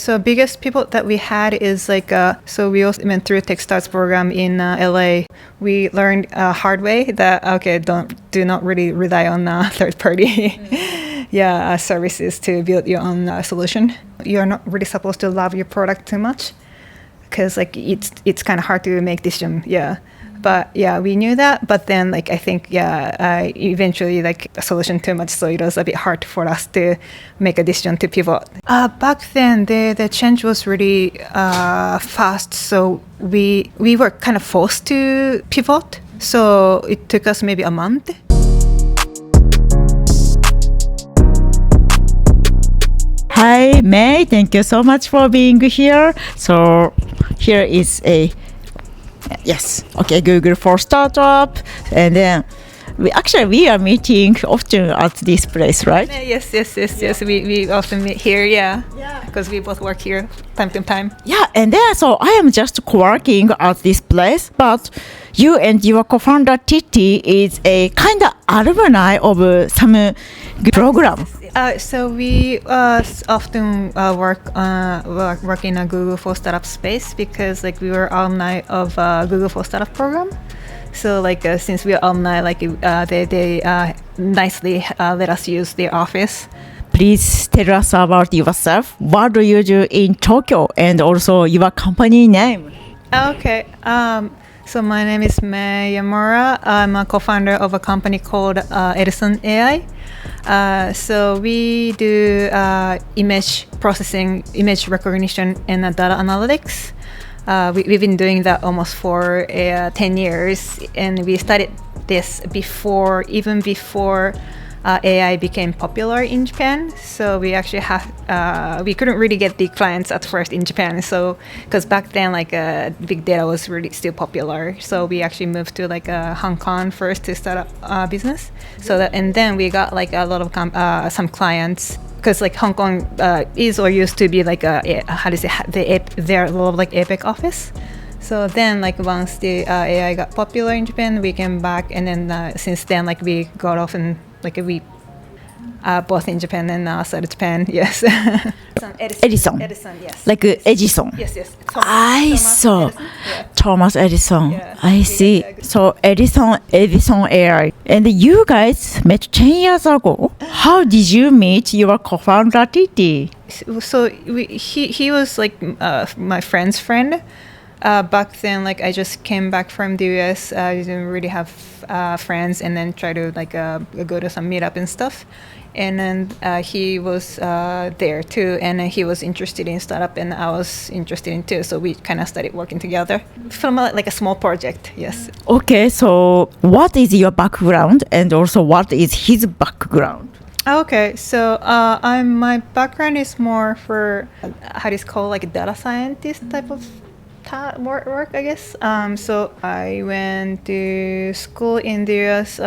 So biggest people that we had is so we also went through a Techstars program in LA. We learned hard way that do not really rely on third party services to build your own solution. You're not really supposed to love your product too much because it's kind of hard to make decision. But we knew that. But then I think eventually a solution too much, so it was a bit hard for us to make a decision to pivot. Back then the change was really fast, so we were kind of forced to pivot. So it took us maybe a month. Hi May, thank you so much for being here. So here is a Google for Startup, and then we are meeting often at this place, right? Yes. We often meet here, because we both work here time to time. Yeah, and then so I am just working at this place, but you and your co-founder Titi is a kind of alumni of some program. So we often work in a Google for Startup space because we were alumni of Google for Startup program. So since we are alumni, they nicely let us use their office. Please tell us about yourself. What do you do in Tokyo, and also your company name? Okay. So my name is May Yamaura. I'm a co-founder of a company called Edgison AI. So we do image processing, image recognition, and data analytics. We've been doing that almost for 10 years, and we started this before AI became popular in Japan. So we actually we couldn't really get the clients at first in Japan. So because back then big data was really still popular. So we actually moved to Hong Kong first to start up business. And then we got a lot of some clients. Because Hong Kong is or used to be their little Epic office. So then once the AI got popular in Japan, we came back, and then since then we got off and we both in Japan and outside of Japan. Yes. Edison. Yes. Edgison. Yes. I saw Thomas Edison. Yeah. I see. So Edison AI. And you guys met 10 years ago. How did you meet your co-founder Titi? So he was my friend's friend. Back then, I just came back from the US. I didn't really have friends, and then try to go to some meetup and stuff. And then he was there too, and he was interested in startup, and I was interested in too. So we kind of started working together from a small project. Yes. Okay, so what is your background, and also what is his background? Okay, so my background is more for data scientist type of work, I guess. So I went to school in the US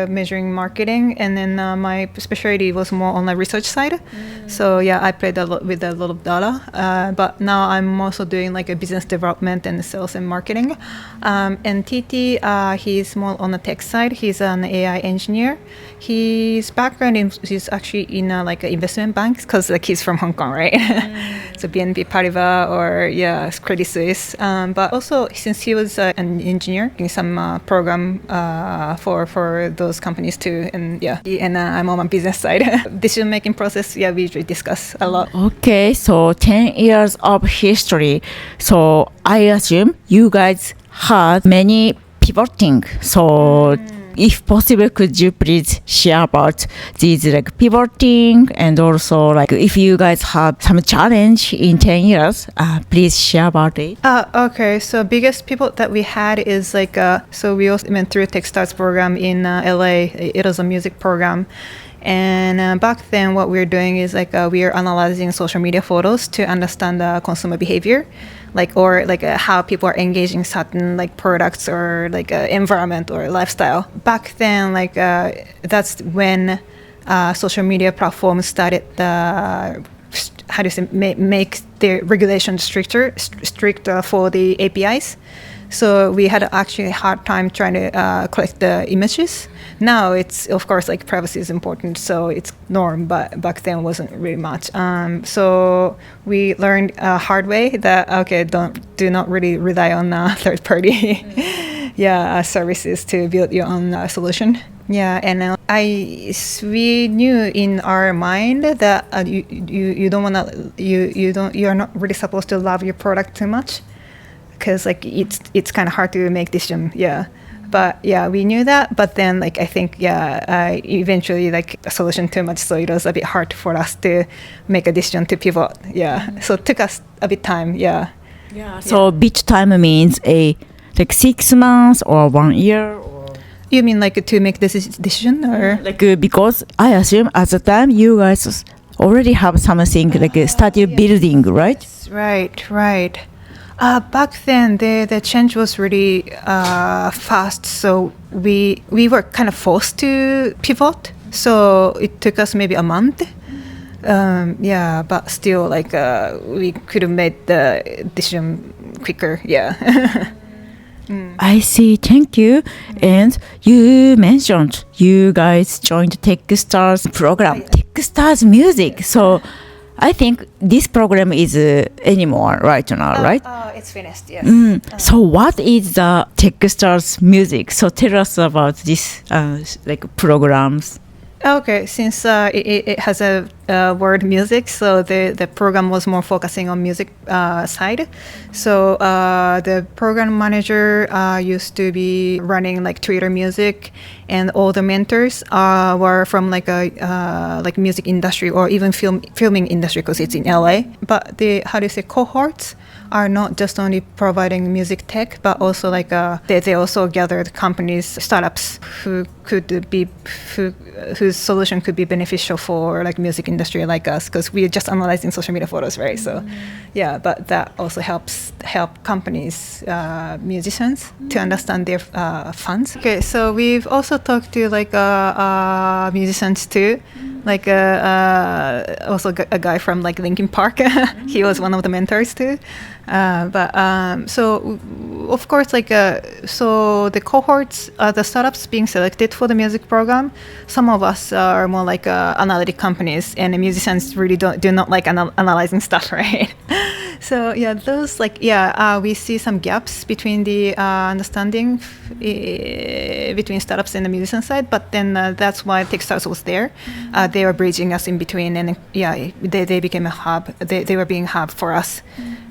measuring marketing, and then my specialty was more on the research side. So I played a lot with a lot of data, but now I'm also doing a business development and sales and marketing. And TT, he's more on the tech side. He's an AI engineer. His background is actually in investment banks, because he's from Hong Kong, right? So BNP Paribas or Credit Suisse. But also since he was an engineer in some program for those companies too, and I'm on my business side. Decision making process, we usually discuss a lot. Okay, so 10 years of history. So I assume you guys had many pivoting. So if possible, could you please share about these pivoting, and also if you guys had some challenge in 10 years, please share about it. Okay, so biggest people that we had is so we also went through a Techstars program in LA. It was a music program. And back then what we're doing is we are analyzing social media photos to understand consumer behavior, how people are engaging certain products or environment or lifestyle. Back then that's when social media platforms started make their regulation stricter for the APIs. So we had actually a hard time trying to collect the images. Now it's, of course, like privacy is important, so it's norm, but back then wasn't really much. So we learned a hard way that, okay, do not really rely on third party services to build your own solution. Yeah, and we knew in our mind that you don't wanna you're not really supposed to love your product too much, because like it's kind of hard to make decision. Yeah, but yeah, we knew that. But then like I think eventually like a solution too much, so it was a bit hard for us to make a decision to pivot. Yeah, so it took us a bit time. Yeah. Yeah. So bit time means like 6 months or 1 year. You mean like to make this decision, or like because I assume at the time you guys already have something like started building, right? Right. Back then the change was really fast, so we were kind of forced to pivot. So it took us maybe a month. But still like we could have made the decision quicker. Yeah. I see. Thank you. And you mentioned you guys joined Techstars program, Techstars Music. So I think this program is anymore right now, right? It's finished. Yes. So what is the Techstars Music? So tell us about this like programs. Okay, since it has a word music, so the program was more focusing on music side. So the program manager used to be running like Twitter music, and all the mentors were from like a like music industry or even filming industry, because it's in LA. But the cohorts are not just only providing music tech, but also like they also gathered companies, startups whose solution could be beneficial for like music industry like us, because we are just analyzing social media photos, right? So but that also help companies, musicians to understand their funds. Okay, so we've also talked to like musicians too, like also a guy from like Linkin Park. He was one of the mentors too. So of course, like so the cohorts, the startups being selected for the music program, some of us are more like analytic companies, and the musicians really do not like analyzing stuff, right? So those we see some gaps between the understanding between startups and the musician side, but then that's why Techstars was there. They were bridging us in between, and they became a hub. They were being hub for us,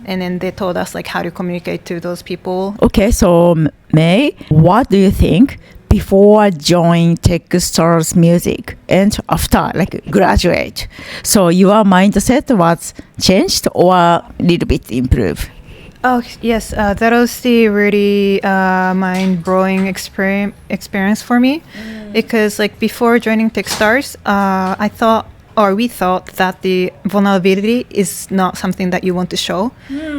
and then they told us like how to communicate to those people. Okay, so May, what do you think before joining Techstars Music and after like graduate? So your mindset was changed or a little bit improved? Oh yes, that was the really mind-blowing experience for me, because like before joining Techstars, we thought that the vulnerability is not something that you want to show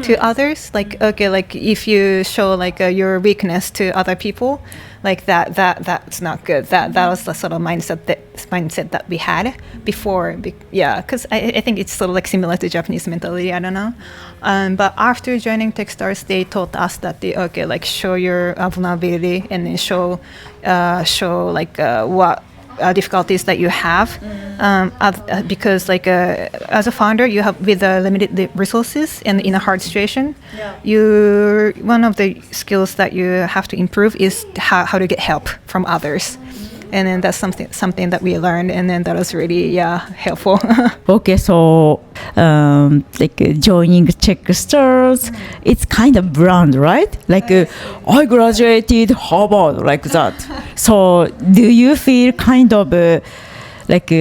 to others. Like like if you show like your weakness to other people, like that's not good. That was the sort of mindset that we had before. Because I think it's sort of like similar to Japanese mentality. I don't know. But after joining Techstars, they taught us that like show your vulnerability, and then show like what difficulties that you have, because like as a founder, you have with limited resources and in a hard situation, one of the skills that you have to improve is how to get help from others. And then that's something that we learned, and then that was really helpful. Okay, so like joining Techstars, it's kind of brand, right? Like I graduated Harvard, like that. So do you feel kind of like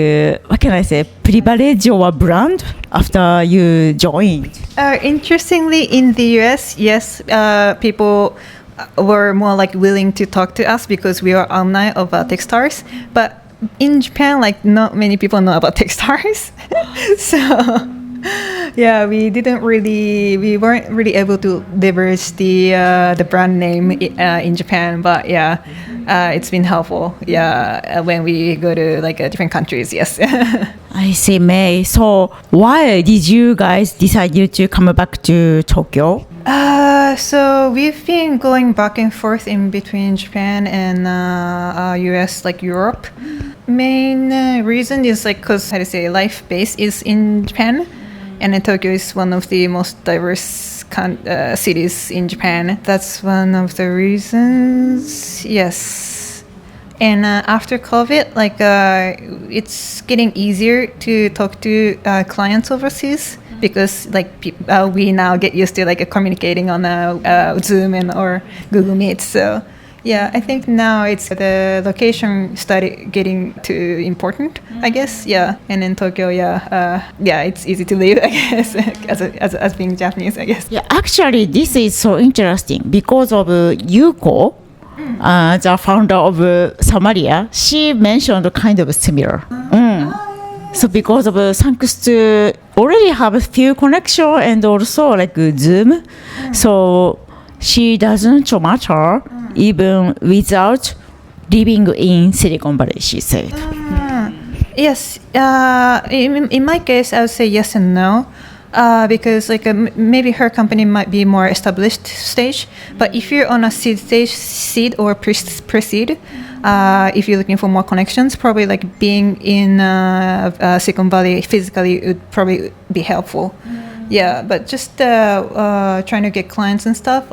what can I say, privilege or brand after you joined? Interestingly, in the US, yes, people were more like willing to talk to us because we are alumni of Techstars. But in Japan, like not many people know about Techstars. So we weren't really able to leverage the brand name in Japan. But it's been helpful. When we go to like different countries. Yes. I see, May. So why did you guys decide to come back to Tokyo? So we've been going back and forth in between Japan and US, like Europe. Main reason is like because how to say life base is in Japan, and then Tokyo is one of the most diverse cities in Japan. That's one of the reasons. Yes. And after COVID, like it's getting easier to talk to clients overseas because like we now get used to like communicating on Zoom and or Google Meet. So yeah, I think now it's the location started getting too important, I guess. Yeah, and in Tokyo, it's easy to live, I guess, as being Japanese, I guess. Yeah, actually, this is so interesting because of Yuko, the founder of Samaria. She mentioned kind of similar. So because of thanks to already have a few connection and also like Zoom, so she doesn't matter even without living in Silicon Valley, she said. Yes, in my case, I would say yes and no. Because like maybe her company might be more established stage, but if you're on a seed or pre-seed, if you're looking for more connections, probably like being in Silicon Valley physically would probably be helpful. Yeah, but just trying to get clients and stuff,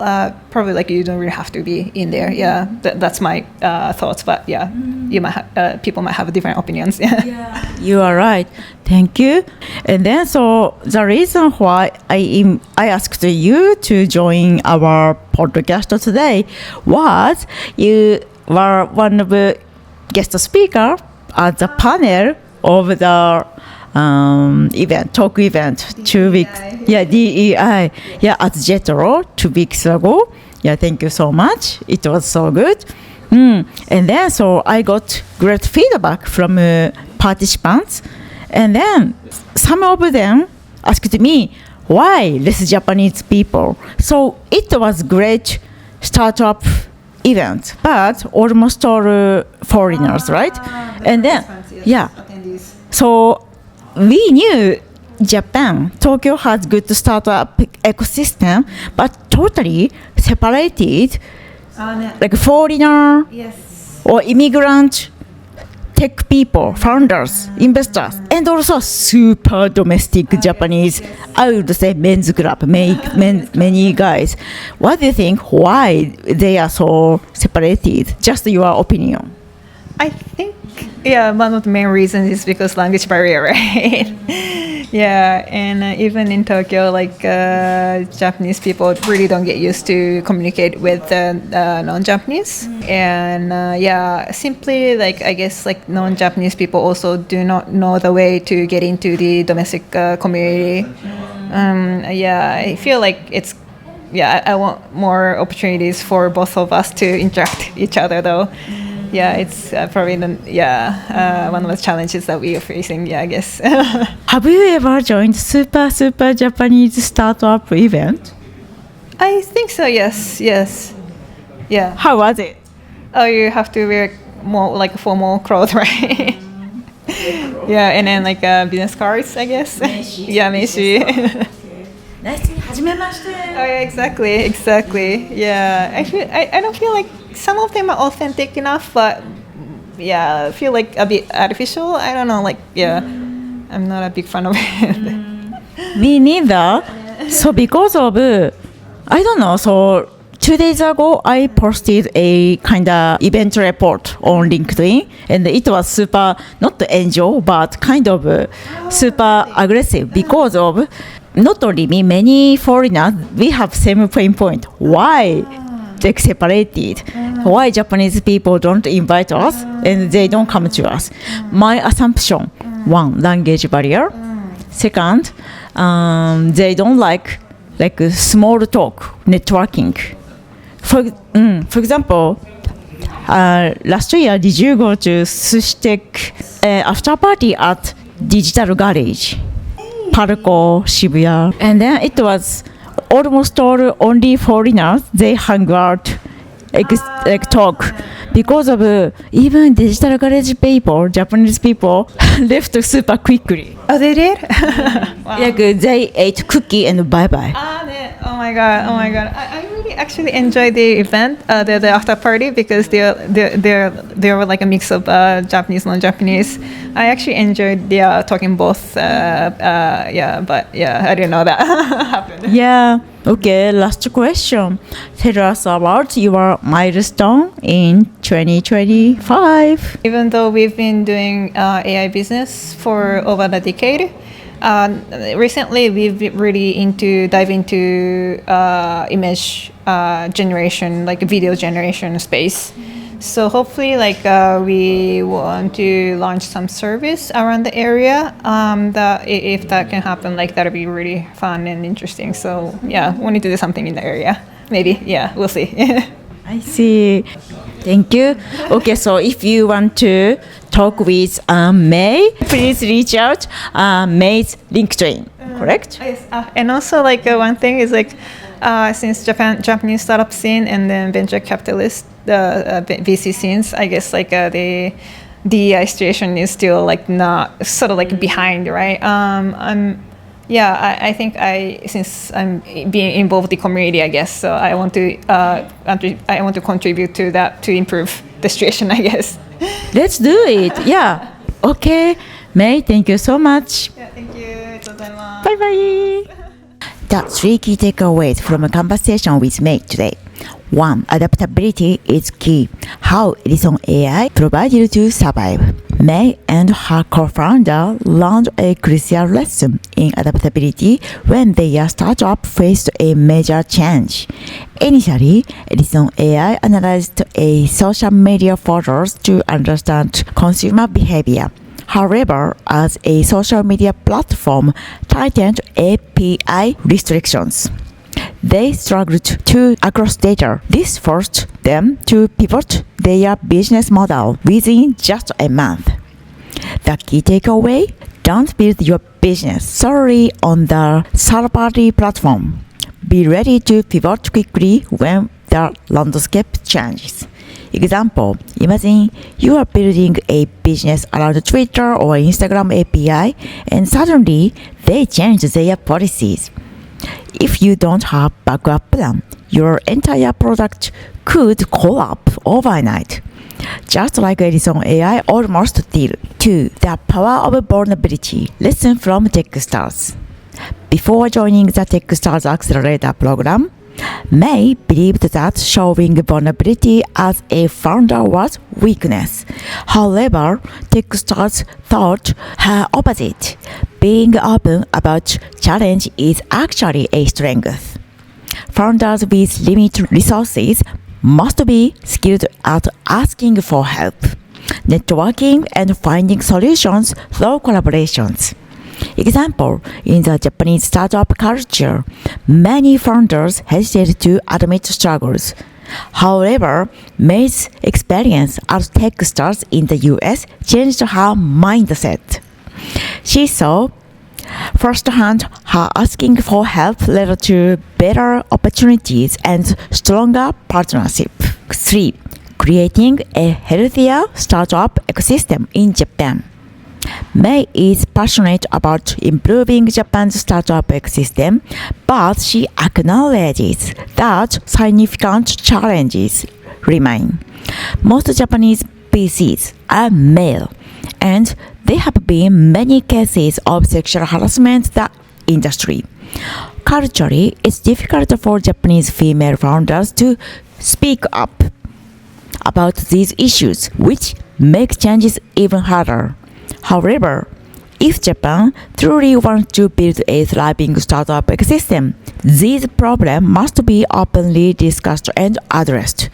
probably like you don't really have to be in there. Yeah, that's my thoughts. But yeah, you might people might have different opinions. Yeah, you are right. Thank you. And then so the reason why I asked you to join our podcast today was you were one of the guest speaker at the panel of the talk event 2 weeks. Yeah, DEI. Yeah, at Jetro 2 weeks ago. Yeah, thank you so much. It was so good. And then so I got great feedback from participants. And then some of them asked me why less Japanese people. So it was great startup event, but almost all foreigners, right? And then so we knew Japan, Tokyo has good startup ecosystem, but totally separated, like foreigner or immigrant tech people, founders, investors, and also super domestic Japanese, I would say men's club, many guys. What do you think? Why they are so separated? Just your opinion. I think, one of the main reasons is because language barrier, right? Yeah, and even in Tokyo, like Japanese people really don't get used to communicate with non-Japanese, and simply like I guess like non-Japanese people also do not know the way to get into the domestic community. I feel like it's I want more opportunities for both of us to interact each other though. Yeah, it's probably one of the challenges that we are facing. Yeah, I guess. Have you ever joined super Japanese startup event? I think so. Yes. Yeah. How was it? Oh, you have to wear more like formal clothes, right? Yeah, and then like business cards, I guess. Yeah, meishi. Nice to meet you. Oh yeah, exactly. Yeah, I don't feel like some of them are authentic enough, but I feel like a bit artificial. I don't know, like I'm not a big fan of it. Me neither. So because of I don't know. So 2 days ago, I posted a kind of event report on LinkedIn, and it was super not angel, but kind of super aggressive because of. Not only me, many foreigners, we have same pain point. Why they separated? Why Japanese people don't invite us and they don't come to us? My assumption, one, language barrier. Second, they don't like small talk, networking. For example, last year, did you go to Sushi Tech after party at Digital Garage? Parco, Shibuya, and then it was almost all only foreigners. They hung out, talk, because of even Digital Garage people, Japanese people left super quickly. Oh, they did? Wow. Like they ate cookie and bye bye. my god! Oh my god! I really actually enjoyed the event, the after party, because they were like a mix of Japanese, non-Japanese. I actually enjoyed talking both. Yeah, but yeah, I didn't know that happened. Yeah. Okay, last question. Tell us about your milestone in 2025. Even though we've been doing AI business for over a decade, recently we've been really dive into image generation, like video generation space. So hopefully, like we want to launch some service around the area. That if that can happen, like that'll be really fun and interesting. So yeah, we need to do something in the area. Maybe, yeah, we'll see. I see. Thank you. Okay, so if you want to talk with May, please reach out. May's LinkedIn, correct? Yes, and also like one thing is like since Japanese startup scene and then venture capitalist VC scenes, I guess like the DEI situation is still like not sort of like behind, right? I think since I'm being involved in the community, I guess so. I want to contribute to that to improve the situation, I guess. Let's do it. Yeah. Okay. May, thank you so much. Yeah, thank you. Bye bye. The 3 key takeaways from a conversation with May today. 1. Adaptability is key. How Edgison AI provides you to survive. May and her co-founder learned a crucial lesson in adaptability when their startup faced a major change. Initially, Edgison AI analyzed a social media photos to understand consumer behavior. However, as a social media platform tightened API restrictions, they struggled to access data. This forced them to pivot their business model within just a month. The key takeaway: don't build your business solely on the third-party platform. Be ready to pivot quickly when the landscape changes. Example, imagine you are building a business around Twitter or Instagram API and suddenly they change their policies. If you don't have backup plan, your entire product could collapse overnight. Just like Edgison AI almost did. 2. The power of vulnerability. Lesson from Techstars. Before joining the Techstars accelerator program, May believed that showing vulnerability as a founder was weakness. However, Techstars thought her opposite. Being open about challenge is actually a strength. Founders with limited resources must be skilled at asking for help, networking, and finding solutions through collaborations. Example, in the Japanese startup culture, many founders hesitate to admit struggles. However, May's experience at Techstars in the US changed her mindset. She saw firsthand how asking for help led to better opportunities and stronger partnerships. 3. Creating a healthier startup ecosystem in Japan. May is passionate about improving Japan's startup ecosystem, but she acknowledges that significant challenges remain. Most Japanese VCs are male, and there have been many cases of sexual harassment in the industry. Culturally, it's difficult for Japanese female founders to speak up about these issues, which make changes even harder. However, if Japan truly wants to build a thriving startup ecosystem, these problems must be openly discussed and addressed.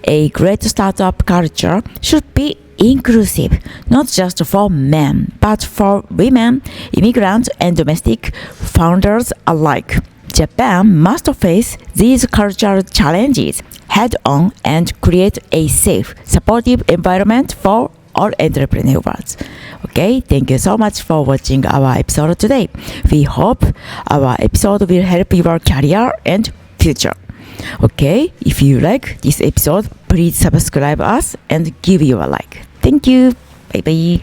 A great startup culture should be inclusive, not just for men, but for women, immigrants, and domestic founders alike. Japan must face these cultural challenges head-on and create a safe, supportive environment for all entrepreneurs. Okay, thank you so much for watching our episode today. We hope our episode will help your career and future. Okay, if you like this episode, please subscribe us and give you a like. Thank you. Bye bye.